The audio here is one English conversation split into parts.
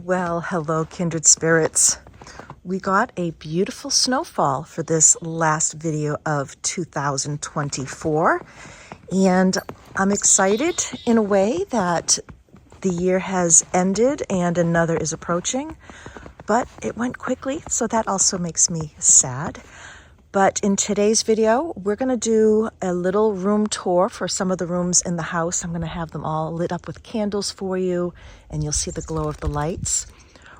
Well, hello, kindred spirits. We got a beautiful snowfall for this last video of 2024, and I'm excited in a way that the year has ended and another is approaching, but it went quickly, so that also makes me sad. But in today's video, we're going to do a little room tour for some of the rooms in the house. I'm going to have them all lit up with candles for you, and you'll see the glow of the lights.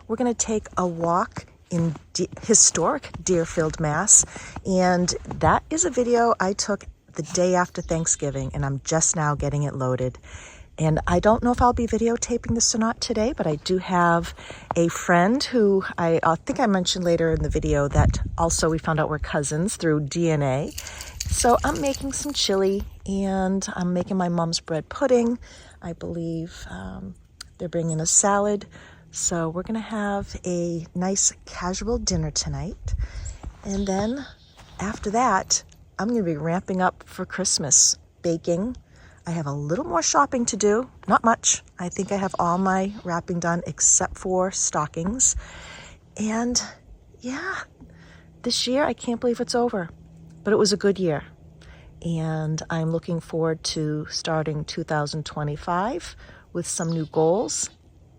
We're going to take a walk in historic Deerfield, Mass. And that is a video I took the day after Thanksgiving, and I'm just now getting it loaded. And I don't know if I'll be videotaping this or not today, but I do have a friend who I think I mentioned later in the video that also we found out we're cousins through DNA. So I'm making some chili and I'm making my mom's bread pudding. I believe they're bringing a salad. So we're gonna have a nice casual dinner tonight. And then after that, I'm gonna be ramping up for Christmas, baking. I have a little more shopping to do, not much. I think I have all my wrapping done except for stockings. And yeah, this year, I can't believe it's over, but it was a good year. And I'm looking forward to starting 2025 with some new goals,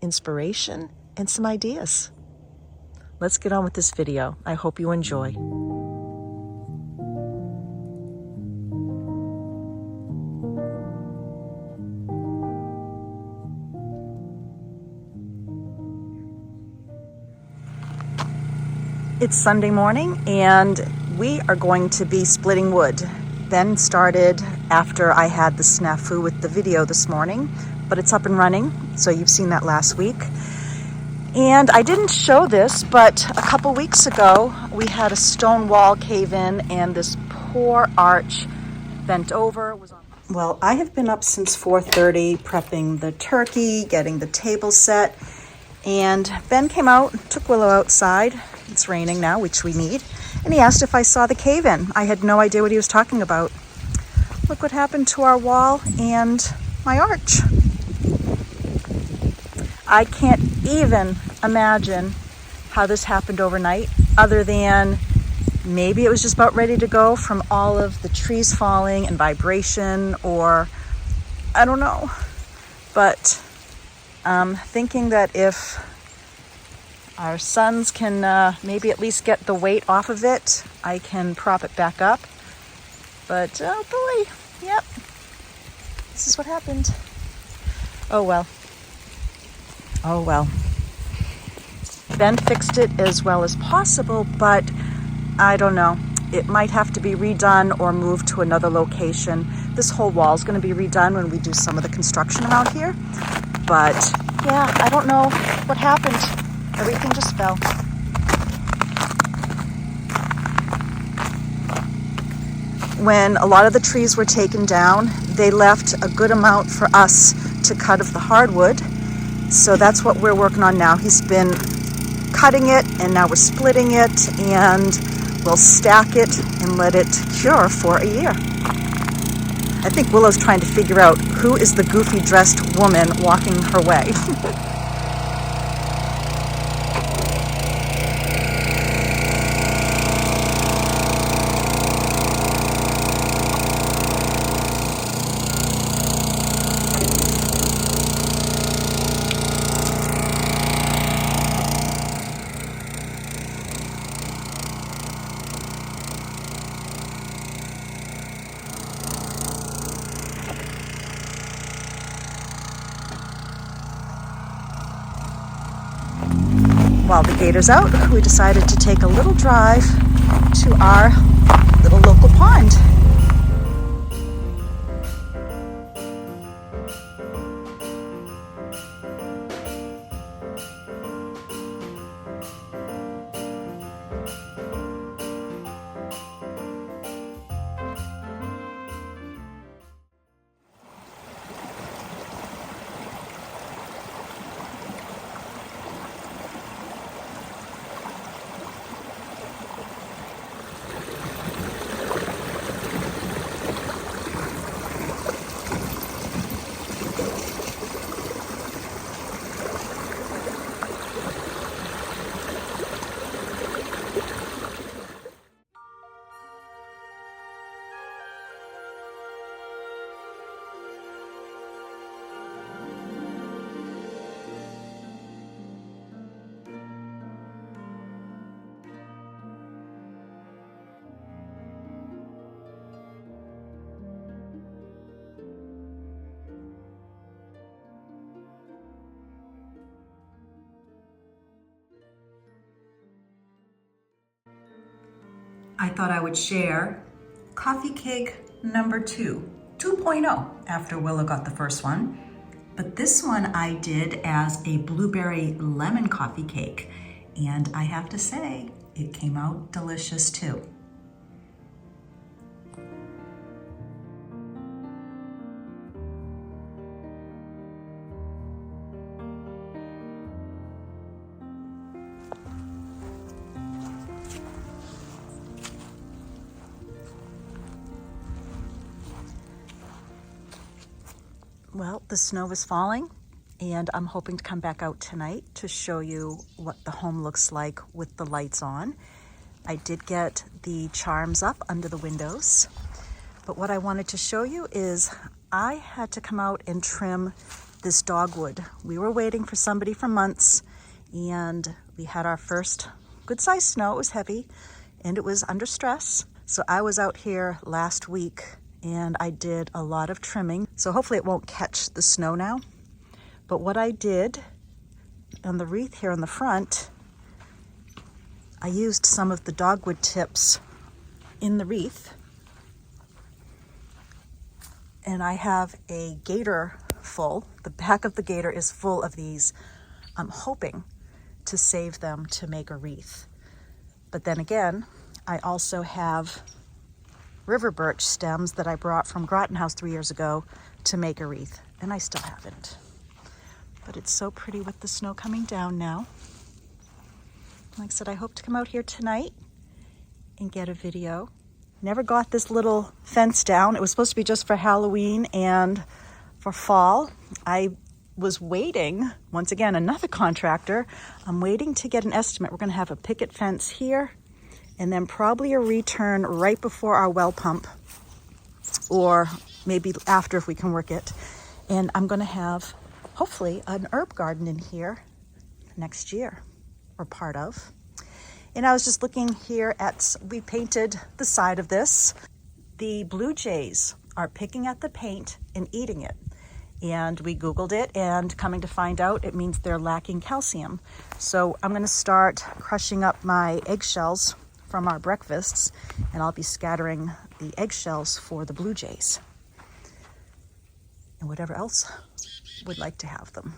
inspiration, and some ideas. Let's get on with this video. I hope you enjoy. It's Sunday morning and we are going to be splitting wood. Ben started after I had the snafu with the video this morning, but it's up and running, so you've seen that last week. And I didn't show this, but a couple weeks ago we had a stone wall cave in and this poor arch bent over. Well, I have been up since 4:30 prepping the turkey, getting the table set, and Ben came out, took Willow outside. It's raining now, which we need. And he asked if I saw the cave-in. I had no idea what he was talking about. Look what happened to our wall and my arch. I can't even imagine how this happened overnight, other than maybe it was just about ready to go from all of the trees falling and vibration, or I don't know. But I'm thinking that if our sons can maybe at least get the weight off of it, I can prop it back up. But oh boy, yep, this is what happened. Oh well. Oh well. Ben fixed it as well as possible, but I don't know. It might have to be redone or moved to another location. This whole wall is going to be redone when we do some of the construction around here. But yeah, I don't know what happened. Everything just fell. When a lot of the trees were taken down, they left a good amount for us to cut of the hardwood. So that's what we're working on now. He's been cutting it, and now we're splitting it, and we'll stack it and let it cure for a year. I think Willow's trying to figure out who is the goofy dressed woman walking her way. While the gator's out, we decided to take a little drive to our little local pond. I thought I would share coffee cake number 2.0, after Willa got the first one. But this one I did as a blueberry lemon coffee cake. And I have to say, it came out delicious too. Well, the snow is falling, and I'm hoping to come back out tonight to show you what the home looks like with the lights on. I did get the charms up under the windows, but what I wanted to show you is I had to come out and trim this dogwood. We were waiting for somebody for months, and we had our first good-sized snow. It was heavy, and it was under stress. So I was out here last week, and I did a lot of trimming. So hopefully it won't catch the snow now. But what I did on the wreath here in the front, I used some of the dogwood tips in the wreath. And I have a gator full. The back of the gator is full of these. I'm hoping to save them to make a wreath. But then again, I also have river birch stems that I brought from Groton House 3 years ago to make a wreath, and I still haven't. But it's so pretty with the snow coming down now. Like I said, I hope to come out here tonight and get a video. Never got this little fence down. It was supposed to be just for Halloween and for fall. I was waiting, once again, another contractor. I'm waiting to get an estimate. We're gonna have a picket fence here, and then probably a return right before our well pump, or maybe after if we can work it. And I'm gonna have, hopefully, an herb garden in here next year, or part of. And I was just looking here at, we painted the side of this. The blue jays are picking at the paint and eating it. And we Googled it, and coming to find out, it means they're lacking calcium. So I'm gonna start crushing up my eggshells from our breakfasts, and I'll be scattering the eggshells for the blue jays and whatever else would like to have them.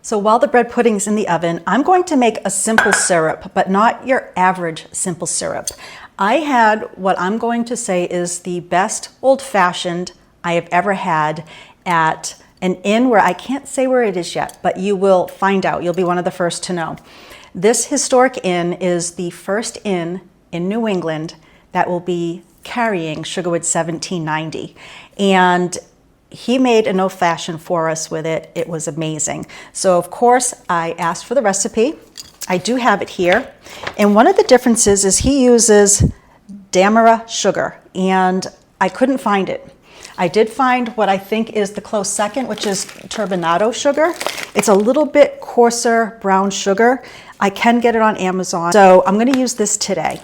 So while the bread pudding's in the oven, I'm going to make a simple syrup, but not your average simple syrup. I had what I'm going to say is the best old-fashioned I have ever had at an inn where I can't say where it is yet, but you will find out. You'll be one of the first to know. This historic inn is the first inn in New England that will be carrying Sugarwood 1790. And he made an old-fashioned for us with it. It was amazing. So of course I asked for the recipe. I do have it here. And one of the differences is he uses Demerara sugar, and I couldn't find it. I did find what I think is the close second, which is turbinado sugar. It's a little bit coarser brown sugar. I can get it on Amazon. So I'm gonna use this today.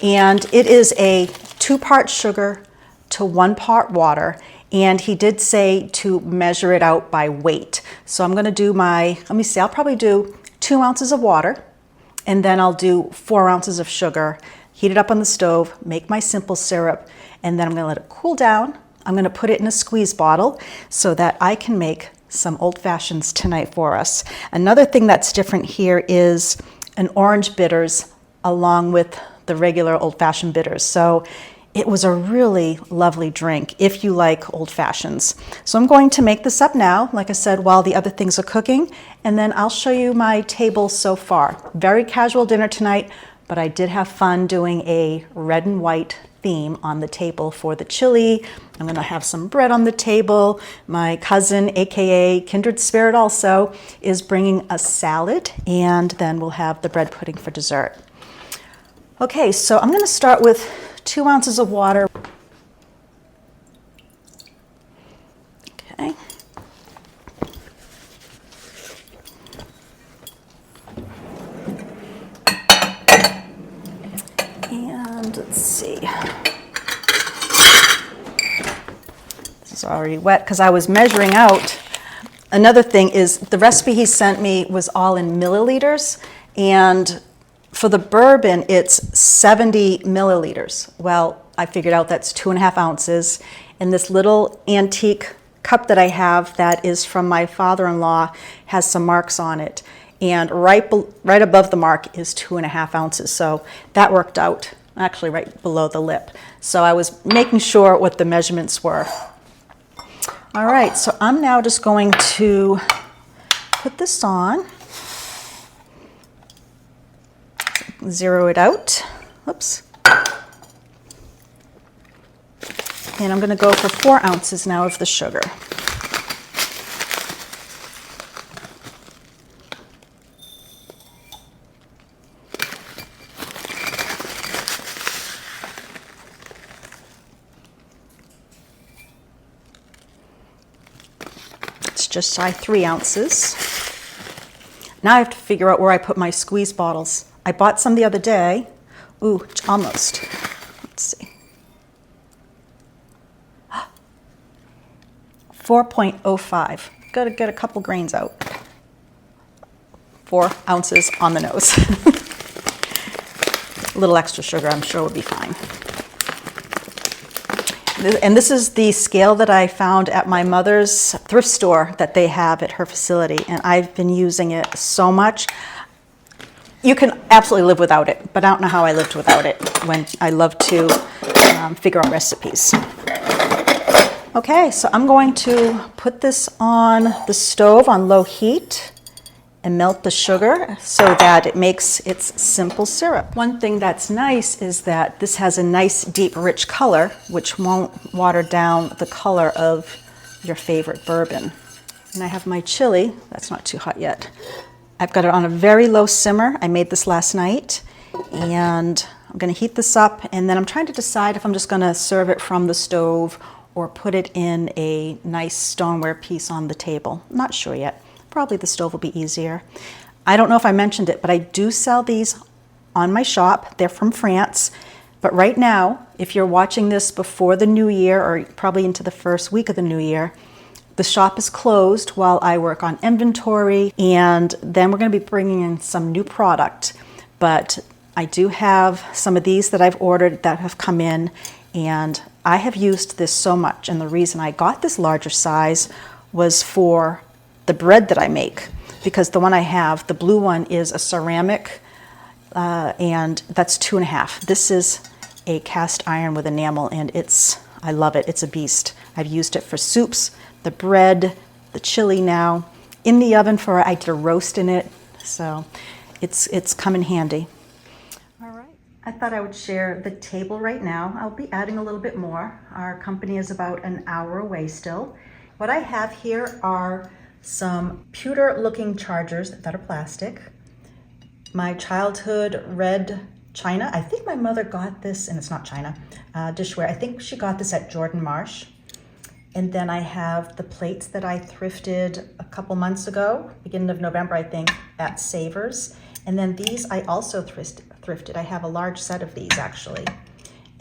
And it is a 2-part sugar to 1 part water. And he did say to measure it out by weight. So I'm gonna do let me see, I'll probably do 2 ounces of water, and then I'll do 4 ounces of sugar, heat it up on the stove, make my simple syrup, and then I'm gonna let it cool down. I'm gonna put it in a squeeze bottle so that I can make some old fashions tonight for us. Another thing that's different here is an orange bitters along with the regular old fashioned bitters. So it was a really lovely drink if you like old fashions. So I'm going to make this up now, like I said, while the other things are cooking, and then I'll show you my table so far. Very casual dinner tonight, but I did have fun doing a red and white theme on the table for the chili. I'm gonna have some bread on the table. My cousin, AKA Kindred Spirit also, is bringing a salad, and then we'll have the bread pudding for dessert. Okay, so I'm gonna start with 2 ounces of water. Okay. And let's see. This is already wet because I was measuring out. Another thing is the recipe he sent me was all in milliliters, and for the bourbon, it's 70 milliliters. Well, I figured out that's 2.5 ounces. And this little antique cup that I have that is from my father-in-law has some marks on it. And right above the mark is 2.5 ounces. So that worked out, actually right below the lip. So I was making sure what the measurements were. All right, so I'm now just going to put this on. Zero it out. Oops. And I'm going to go for 4 ounces now of the sugar. It's just shy 3 ounces. Now I have to figure out where I put my squeeze bottles. I bought some the other day. Ooh, almost. Let's see. 4.05. Got to get a couple grains out. 4 ounces on the nose. A little extra sugar, I'm sure, would be fine. And this is the scale that I found at my mother's thrift store that they have at her facility, and I've been using it so much. You can absolutely live without it, but I don't know how I lived without it when I love to figure out recipes. Okay, so I'm going to put this on the stove on low heat and melt the sugar so that it makes its simple syrup. One thing that's nice is that this has a nice deep rich color, which won't water down the color of your favorite bourbon. And I have my chili. That's not too hot yet. I've got it on a very low simmer. I made this last night, and I'm going to heat this up, and then I'm trying to decide if I'm just going to serve it from the stove or put it in a nice stoneware piece on the table. I'm not sure yet. Probably the stove will be easier. I don't know if I mentioned it, but I do sell these on my shop. They're from France. But right now, if you're watching this before the new year or probably into the first week of the new year, the shop is closed while I work on inventory, and then we're going to be bringing in some new product. But I do have some of these that I've ordered that have come in, and I have used this so much. And the reason I got this larger size was for the bread that I make, because the one I have, the blue one, is a ceramic, and that's 2.5. This is a cast iron with enamel, and I love it. It's a beast. I've used it for soups, the bread, the chili now. In the oven I did a roast in it, so it's come in handy. All right. I thought I would share the table right now. I'll be adding a little bit more. Our company is about an hour away still. What I have here are some pewter looking chargers that are plastic. My childhood red china. I think my mother got this, and it's not china, dishware. I think she got this at Jordan Marsh. And then I have the plates that I thrifted a couple months ago, beginning of November, I think, at Savers. And then these I also thrifted. I have a large set of these actually.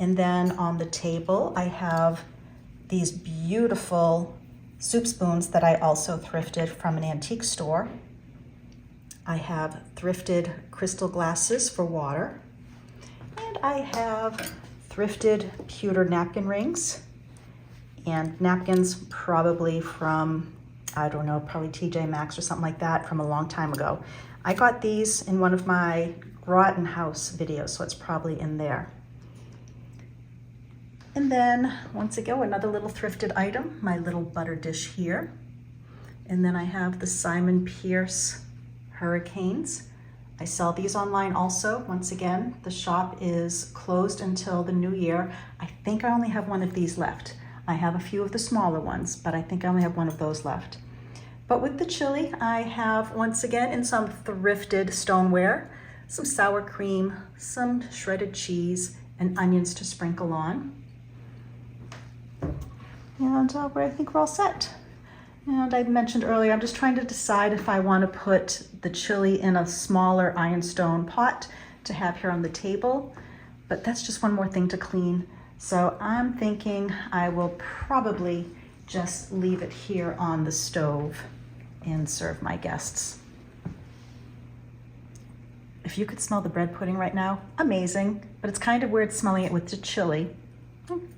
And then on the table, I have these beautiful soup spoons that I also thrifted from an antique store. I have thrifted crystal glasses for water. And I have thrifted pewter napkin rings. And napkins probably from, I don't know, probably TJ Maxx or something like that from a long time ago. I got these in one of my Groton House videos, so it's probably in there. And then, once again, another little thrifted item, my little butter dish here. And then I have the Simon Pierce Hurricanes. I sell these online also. Once again, the shop is closed until the new year. I think I only have one of these left. I have a few of the smaller ones, but I think I only have one of those left. But with the chili, I have, once again, in some thrifted stoneware, some sour cream, some shredded cheese, and onions to sprinkle on. And I think we're all set. And I mentioned earlier, I'm just trying to decide if I want to put the chili in a smaller ironstone pot to have here on the table, but that's just one more thing to clean. So I'm thinking I will probably just leave it here on the stove and serve my guests. If you could smell the bread pudding right now, amazing, but it's kind of weird smelling it with the chili.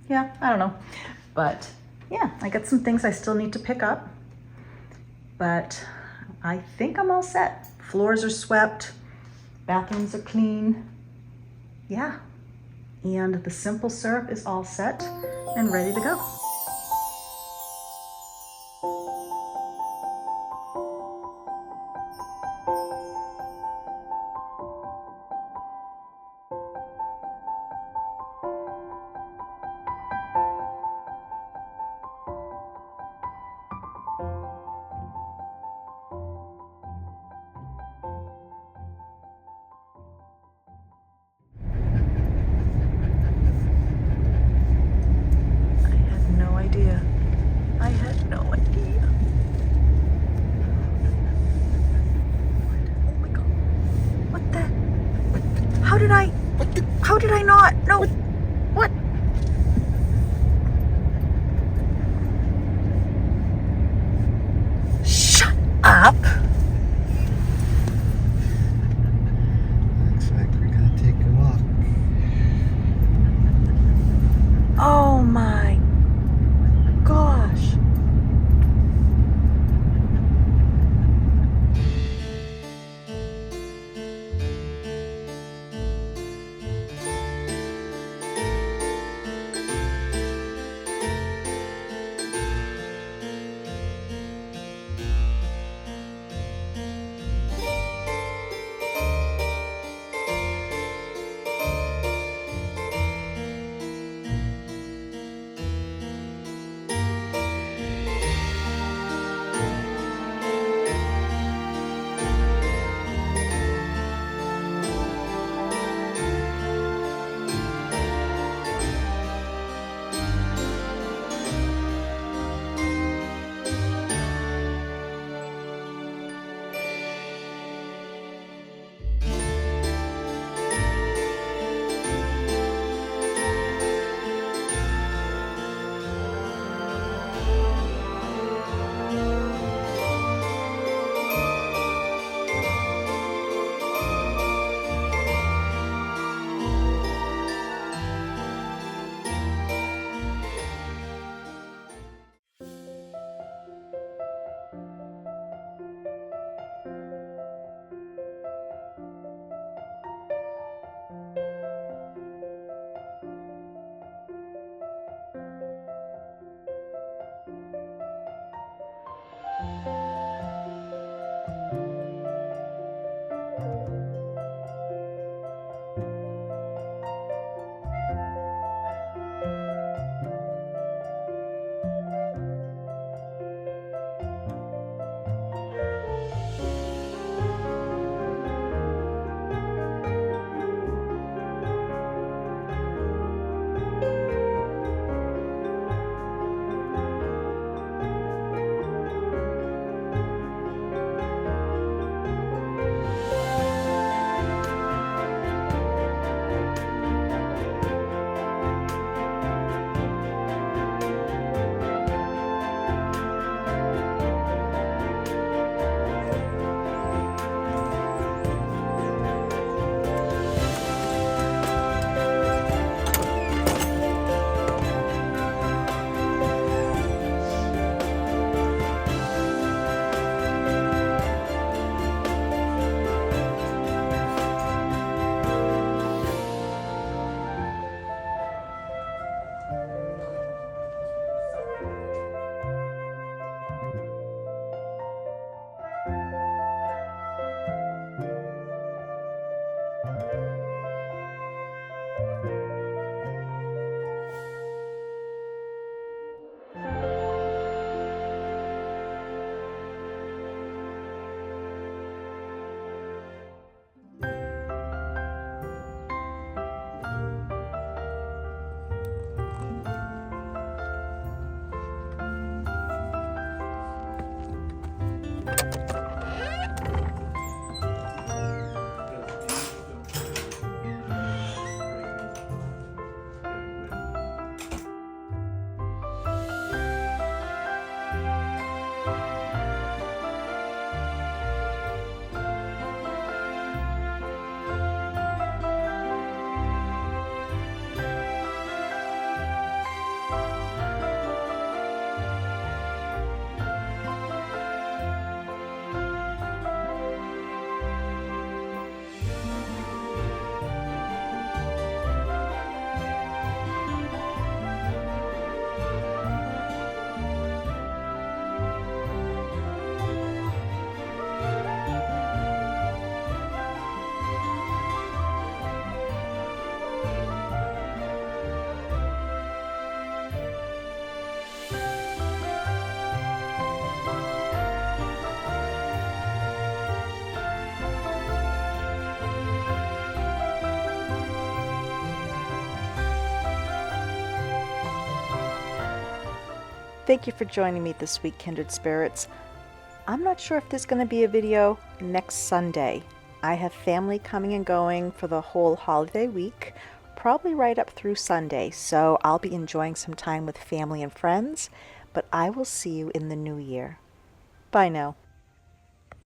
Yeah, I don't know. But yeah, I got some things I still need to pick up, but I think I'm all set. Floors are swept, bathrooms are clean. Yeah. And the simple syrup is all set and ready to go. I had no idea. Oh my God. What the? How did I not? No. What? Shut up. Looks like we're gonna take a walk. Oh my gosh. Thank you for joining me this week, Kindred Spirits. I'm not sure if there's going to be a video next Sunday. I have family coming and going for the whole holiday week, probably right up through Sunday, so I'll be enjoying some time with family and friends, but I will see you in the new year. Bye now.